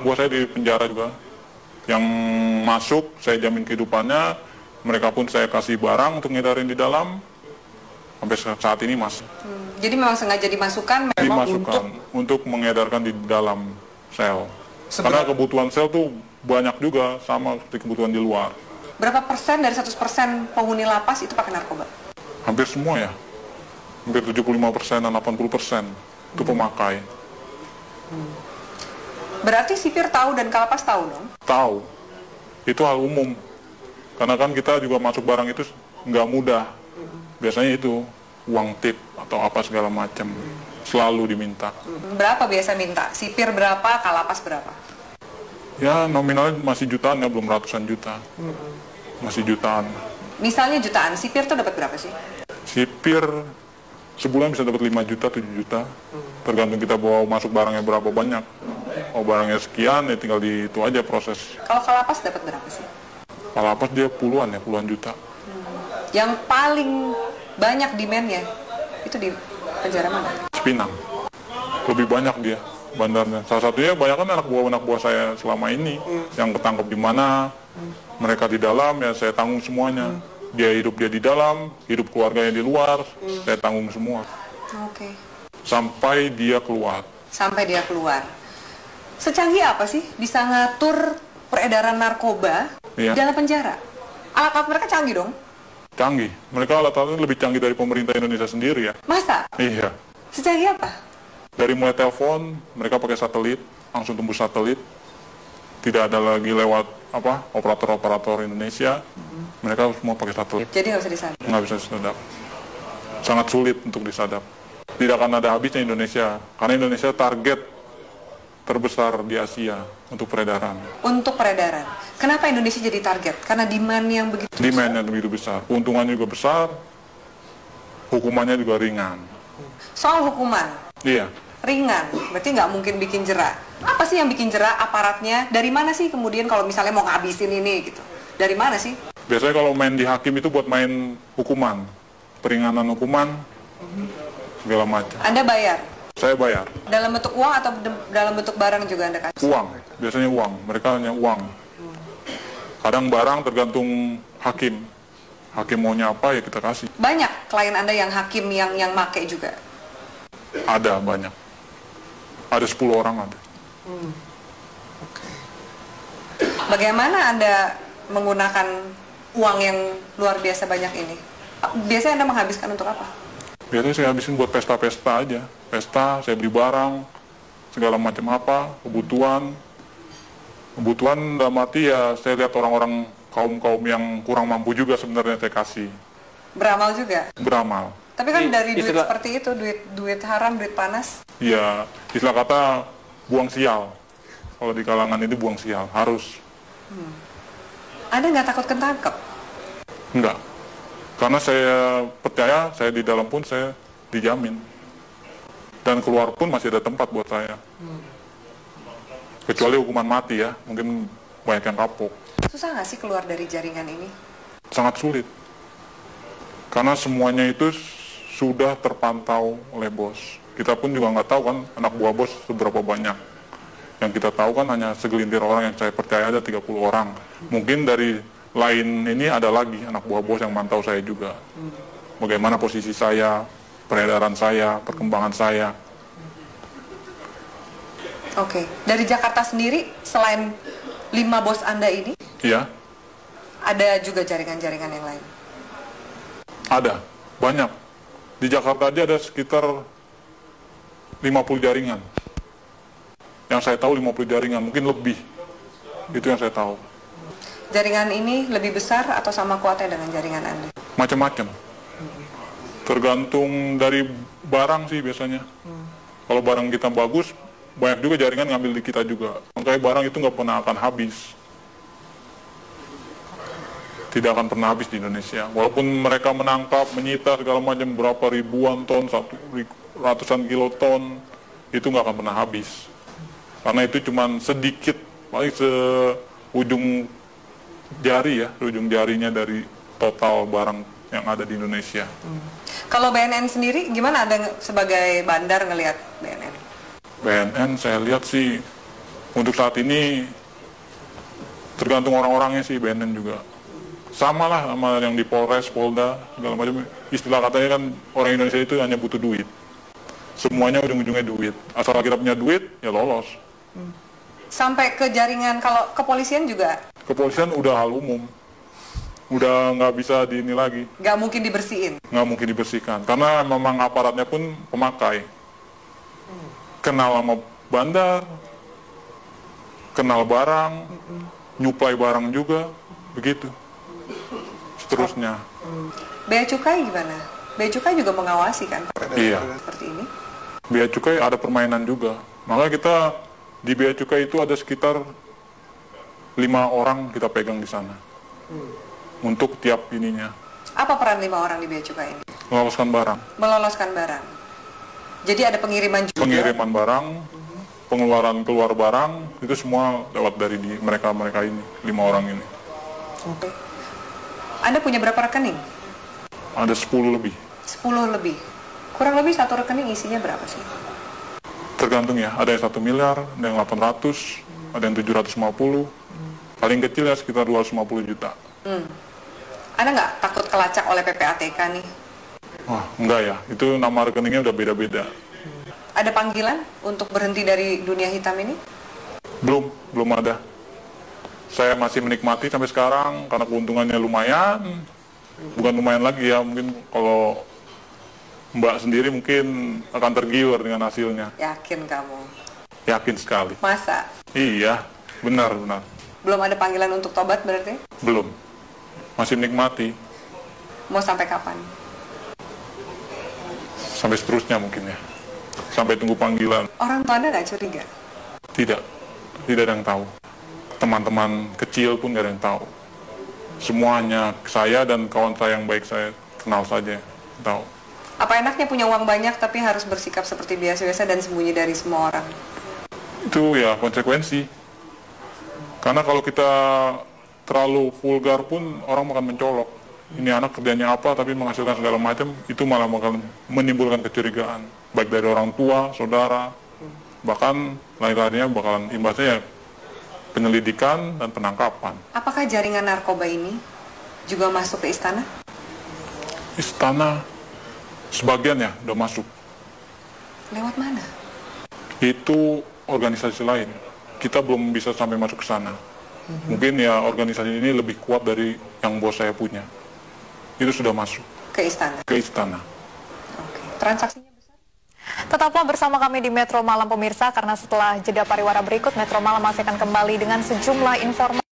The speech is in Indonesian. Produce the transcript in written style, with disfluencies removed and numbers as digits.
buah saya di penjara juga. Yang masuk, saya jamin kehidupannya. Mereka pun saya kasih barang untuk ngedarin di dalam. Sampai saat ini masih. Jadi memang sengaja dimasukkan memang untuk mengedarkan di dalam sel. Karena kebutuhan sel tuh banyak juga, sama seperti kebutuhan di luar. Berapa persen dari 100% penghuni lapas itu pakai narkoba? Hampir semua ya. Hampir 75%, 80% itu pemakai. Berarti sipir tahu dan kalapas tahu dong? Tahu. Itu hal umum. Karena kan kita juga masuk barang itu nggak mudah. Biasanya itu uang tip atau apa segala macam. Selalu diminta. Berapa biasa minta? Sipir berapa, kalapas berapa? Ya nominalnya masih jutaan ya, belum ratusan juta. Masih jutaan. Misalnya jutaan, sipir tuh dapat berapa sih? Sipir sebulan bisa dapat 5 juta, 7 juta. Tergantung kita bawa masuk barangnya berapa banyak. Oh barangnya sekian, ya tinggal di itu aja proses. Kalau kalapas dapat berapa sih? Kalapas dia puluhan juta. Yang paling banyak demand-nya itu di penjara mana? Cipinang. Lebih banyak dia bandarnya. Salah satunya banyak kan anak buah saya selama ini yang ketangkep di mana, mereka di dalam ya saya tanggung semuanya. Dia di dalam, hidup keluarganya di luar, saya tanggung semua. Oke. Sampai dia keluar. Sampai dia keluar. Secanggih apa sih bisa ngatur peredaran narkoba di dalam penjara? Alat-alat mereka canggih dong? Canggih. Mereka alat-alatnya lebih canggih dari pemerintah Indonesia sendiri ya. Masa? Iya. Secanggih apa? Dari mulai telepon, mereka pakai satelit, langsung tembus satelit. Tidak ada lagi lewat operator-operator Indonesia. Mereka semua pakai satelit. Jadi nggak bisa disadap? Nggak bisa disadap. Sangat sulit untuk disadap. Tidak akan ada habisnya Indonesia. Karena Indonesia target terbesar di Asia untuk peredaran. Untuk peredaran. Kenapa Indonesia jadi target? Karena demand yang begitu besar? Demand yang begitu besar. Keuntungannya juga besar. Hukumannya juga ringan. Soal hukuman? Iya. Ringan, berarti nggak mungkin bikin jera. Apa sih yang bikin jera? Aparatnya? Dari mana sih kemudian kalau misalnya mau ngabisin ini gitu? Dari mana sih? Biasanya kalau main di hakim itu buat main hukuman. Peringanan hukuman, segala macam. Anda bayar? Saya bayar. Dalam bentuk uang atau dalam bentuk barang juga Anda kasih? Uang, biasanya uang. Mereka hanya uang. Kadang barang tergantung hakim. Hakim maunya apa ya kita kasih. Banyak klien Anda yang hakim yang make juga? Ada banyak. Ada 10 orang ada. Bagaimana Anda menggunakan uang yang luar biasa banyak ini? Biasanya Anda menghabiskan untuk apa? Biasanya saya habisin buat pesta-pesta aja. Pesta, saya beli barang, segala macam apa, kebutuhan. Kebutuhan dalam arti ya saya lihat orang-orang kaum-kaum yang kurang mampu juga sebenarnya saya kasih. Beramal juga? Beramal. Tapi kan dari duit seperti itu, duit haram, duit panas. Iya, istilah kata buang sial. Kalau di kalangan ini buang sial, harus. Anda nggak takut ketangkep? Enggak. Karena saya percaya, saya di dalam pun saya dijamin. Dan keluar pun masih ada tempat buat saya. Kecuali hukuman mati ya, mungkin banyak yang kapok. Susah nggak sih keluar dari jaringan ini? Sangat sulit. Karena semuanya itu sudah terpantau oleh bos. Kita pun juga nggak tahu kan anak buah bos seberapa banyak. Yang kita tahu kan hanya segelintir orang yang saya percaya ada 30 orang. Mungkin dari lain ini ada lagi anak buah bos yang mantau saya juga. Bagaimana posisi saya, peredaran saya, perkembangan saya. Oke. Dari Jakarta sendiri, selain 5 bos Anda ini, Iya, ada juga jaringan-jaringan yang lain? ada. Banyak. Di Jakarta aja ada sekitar 50 jaringan. Yang saya tahu 50 jaringan, mungkin lebih. Itu yang saya tahu. Jaringan ini lebih besar atau sama kuatnya dengan jaringan Anda? Macam-macam. Tergantung dari barang sih biasanya. Kalau barang kita bagus, banyak juga jaringan ngambil di kita juga. Makanya barang itu nggak pernah akan habis. Tidak akan pernah habis di Indonesia. Walaupun mereka menangkap, menyita segala macam berapa ribuan ton, ratusan kiloton, itu nggak akan pernah habis. Karena itu cuma sedikit, paling seujung jari ya, ujung jarinya dari total barang yang ada di Indonesia. Kalau BNN sendiri, gimana Anda sebagai bandar ngelihat BNN? BNN saya lihat sih Untuk saat ini tergantung orang-orangnya sih, BNN juga. Sama lah sama yang di Polres, Polda, segala macam. Istilah katanya kan orang Indonesia itu hanya butuh duit. Semuanya ujung-ujungnya duit. Asal kita punya duit, ya lolos. Sampai ke jaringan, kalau kepolisian juga? Kepolisian udah hal umum. Udah nggak bisa di ini lagi. Nggak mungkin dibersihin? Nggak mungkin dibersihkan. Karena memang aparatnya pun pemakai. Kenal sama bandar, kenal barang, nyuplai barang juga, begitu. Seterusnya. Bea Cukai gimana? Bea Cukai juga mengawasi kan? Iya. Seperti ini? Bea Cukai ada permainan juga. Makanya kita di Bea Cukai itu ada sekitar 5 orang kita pegang di sana. Untuk tiap ininya. Apa peran 5 orang di Bea Cukai ini? Meloloskan barang. Meloloskan barang. Jadi ada pengiriman juga? Pengiriman barang, pengeluaran keluar barang, itu semua lewat dari mereka ini, 5 orang ini. Oke. Anda punya berapa rekening? Ada 10 lebih. 10 lebih. Kurang lebih satu rekening isinya berapa sih? Tergantung ya, ada yang 1 miliar, ada yang 800, ada yang 750, paling kecil ya sekitar 250 juta. Anda nggak takut kelacak oleh PPATK nih? Wah, enggak ya, itu nama rekeningnya udah beda-beda. Ada panggilan untuk berhenti dari dunia hitam ini? Belum ada. Saya masih menikmati sampai sekarang, karena keuntungannya lumayan. Bukan lumayan lagi ya, mungkin kalau Mbak sendiri mungkin akan tergiur dengan hasilnya. Yakin kamu? Yakin sekali. Masa? Iya, benar. Belum ada panggilan untuk tobat berarti? Belum. Masih menikmati. Mau sampai kapan? Sampai seterusnya mungkin ya. Sampai tunggu panggilan. Orang tua Anda nggak curiga? Tidak ada yang tahu. Teman-teman kecil pun nggak ada yang tahu. Semuanya saya dan kawan saya yang baik saya kenal saja tahu. Apa enaknya punya uang banyak tapi harus bersikap seperti biasa-biasa dan sembunyi dari semua orang? Itu ya konsekuensi. Karena kalau kita terlalu vulgar pun orang akan mencolok. Ini anak kerjanya apa tapi menghasilkan segala macam, itu malah bakal menimbulkan kecurigaan. Baik dari orang tua, saudara, bahkan lain-lainnya bakalan imbasnya ya penyelidikan dan penangkapan. Apakah jaringan narkoba ini juga masuk ke istana? Istana sebagian ya udah masuk. Lewat mana? Itu organisasi lain. Kita belum bisa sampai masuk ke sana. Mungkin ya organisasi ini lebih kuat dari yang bos saya punya. Itu sudah masuk. Ke istana? Ke istana. Oke. Transaksinya besar? Tetaplah bersama kami di Metro Malam pemirsa, karena setelah jeda pariwara berikut, Metro Malam masih akan kembali dengan sejumlah informasi.